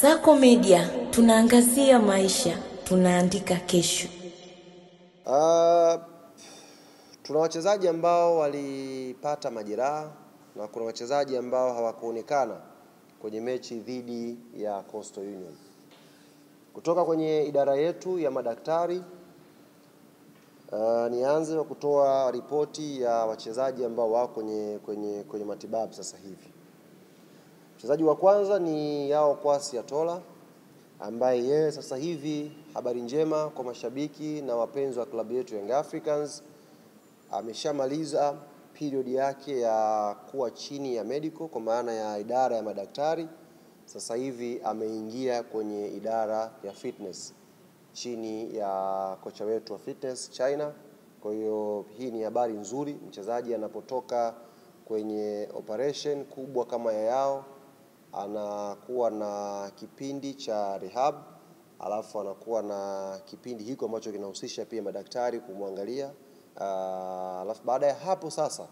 Sako Media, tunaangazia maisha, tunaandika kesho. Tuna wachezaji ambao walipata majeraha na kuna wachezaji ambao hawakuonekana kwenye mechi dhidi ya Coastal Union. Kutoka kwenye idara yetu ya madaktari, nianze kwa kutoa ripoti ya wachezaji ambao wako kwenye matibabu sasa hivi. Mchezaji wa kwanza ni Yao Kwasi Atola, ambaye yeye sasa hivi, habari njema kwa mashabiki na wapenzi wa klabu yetu Young Africans, ameshamaliza period yake ya kuwa chini ya medical, kwa maana ya idara ya madaktari. Sasa hivi ameingia kwenye idara ya fitness chini ya kocha wetu wa fitness China. Kwa hiyo hii ni habari nzuri. Mchezaji anapotoka kwenye operation kubwa kama Yao, anakuwa na kipindi cha rehab, alafu anakuwa na kipindi hiko ambacho kinahusisha pia madaktari kumwangalia. Alafu baada ya hapo sasa,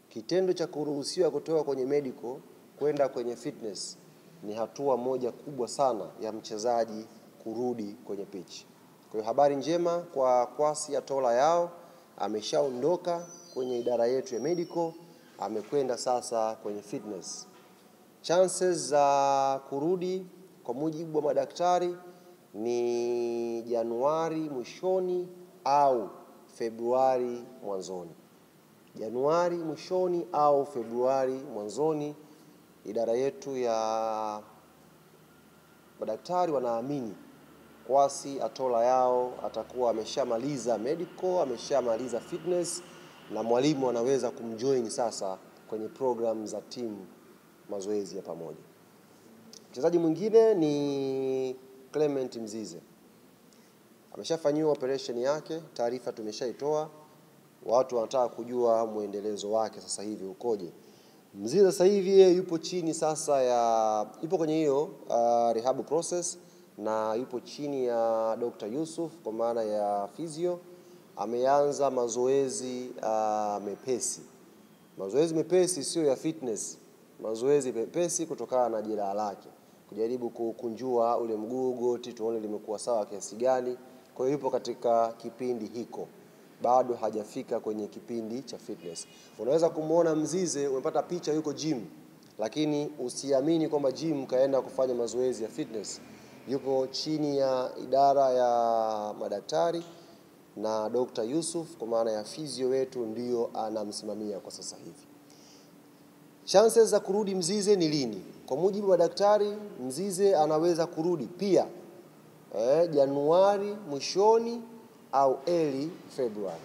kitendo cha kuruhusiwa kutoka kwenye medical kwenda kwenye fitness ni hatua moja kubwa sana ya mchezaji kurudi kwenye pitch. Kwa hiyo habari njema kwa Kwasi Atola Yao, ameshaondoka kwenye idara yetu ya medical, amekwenda sasa kwenye fitness. Chances za kurudi kwa mujibu wa madaktari ni Januari mwishoni au Februari mwanzoni. Januari mwishoni au Februari mwanzoni. Idara yetu ya madaktari wanaamini Kwasi Atola Yao atakuwa ameshamaliza medical, ameshamaliza fitness, na mwalimu anaweza kumjoin sasa kwenye program za timu, mazoezi ya pamoja. Mchezaji mwingine ni Clement Mzize. Ameshafanyiwa operation yake, taarifa tumeshaitoa. Watu wanataka kujua muendelezo wake sasa hivi ukoje. Mzize sasa hivi yupo chini sasa yupo kwenye hiyo rehab process, na yupo chini ya Dr. Yusuf kwa maana ya physio. Ameanza mazoezi mepesi. Mazoezi mepesi sio ya fitness. Mazoezi mepesi kutokana na jeraha lake, kujaribu kukunjua ule mguu, goti, tuone limekuwa sawa kiasi gani. Kwa hiyo yupo katika kipindi hiko, bado hajafika kwenye kipindi cha fitness. Unaweza kumuona Mzize, umepata picha yuko gym, lakini usiamini kwamba gym kaenda kufanya mazoezi ya fitness. Yupo chini ya idara ya madaktari na Dr. Yusuf kwa maana ya physio wetu ndio anamsimamia kwa sasa hivi. Chances za kurudi Mzize ni lini? Kwa mujibu wa daktari, Mzize anaweza kurudi pia Januari mwishoni au early February.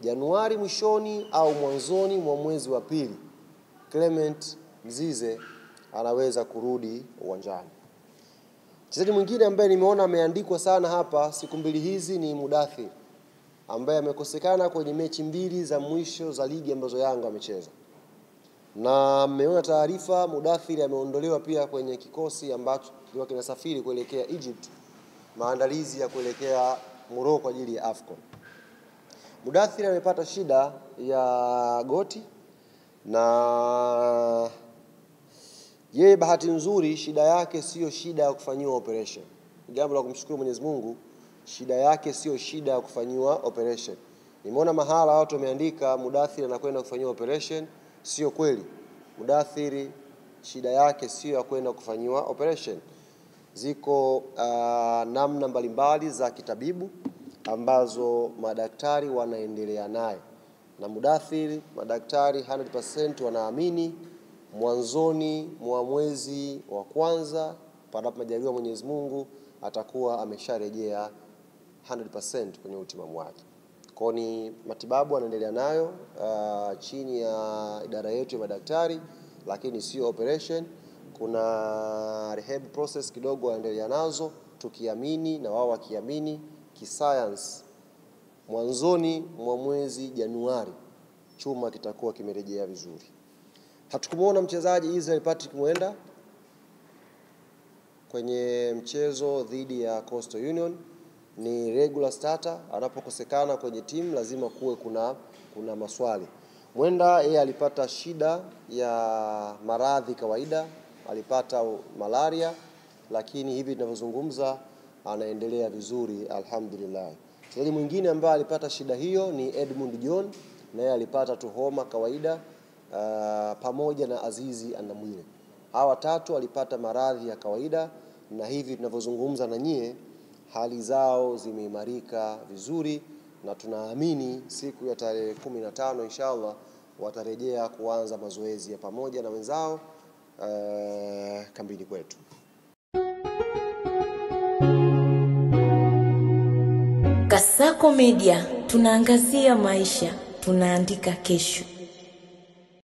Januari mwishoni au mwanzoni mwa mwezi wa pili, Clement Mzize anaweza kurudi uwanjani. Mchezaji mwingine ambaye nimeona ameandikwa sana hapa siku mbili hizi ni Mudathir, ambaye amekosekana kwenye mechi mbili za mwisho za ligi ambazo Yanga amecheza. Na mmeona taarifa Mudathir ameondolewa pia kwenye kikosi ambacho kilikuwa kinasafiri kuelekea Egypt, maandalizi ya kuelekea Morocco kwa ajili ya AFCON. Mudathir amepata shida ya goti, na yeye bahati nzuri shida yake sio shida ya kufanyiwa operation. Jambo la kumshukuru Mwenyezi Mungu, shida yake sio shida ya kufanyiwa operation. Nimeona mahala watu wameandika Mudathir anakwenda kufanyiwa operation. Sio kweli. Mudathir shida yake sio ya kwenda kufanyiwa operation. Ziko namna mbalimbali za kitabibu ambazo madaktari wanaendelea naye, na Mudathir madaktari 100% wanaamini mwanzoni mwa mwezi wa kwanza, panapo majaliwa Mwenyezi Mungu, atakuwa amesharejea 100% kwenye utimamu wake. Kwa ni matibabu anaendelea nayo chini ya idara yetu ya madaktari, lakini sio operation. Kuna rehab process kidogo anaendelea nazo, tukiamini na wao wakiamini kiscience mwanzoni mwa mwezi Januari chuma kitakuwa kimerejea vizuri. Hatukumuona mchezaji Israel Patrick Mwenda kwenye mchezo dhidi ya Coastal Union. Ni regular starter, anapokosekana kwenye timu lazima kuwe kuna maswali. Mwenda yeye alipata shida ya maradhi kawaida, alipata malaria lakini hivi tunavyozungumza anaendelea vizuri alhamdulillah. Mchezaji mwingine ambaye alipata shida hiyo ni Edmund John, naye alipata tu homa kawaida pamoja na Azizi Andamwile. Hawa watatu walipata maradhi ya kawaida, na hivi tunavyozungumza na nyie hali zao zimeimarika vizuri, na tunaamini siku ya tarehe 15 inshallah watarejea kuanza mazoezi ya pamoja na wenzao kambini kwetu. Kasako Media, tunaangazia maisha, tunaandika kesho.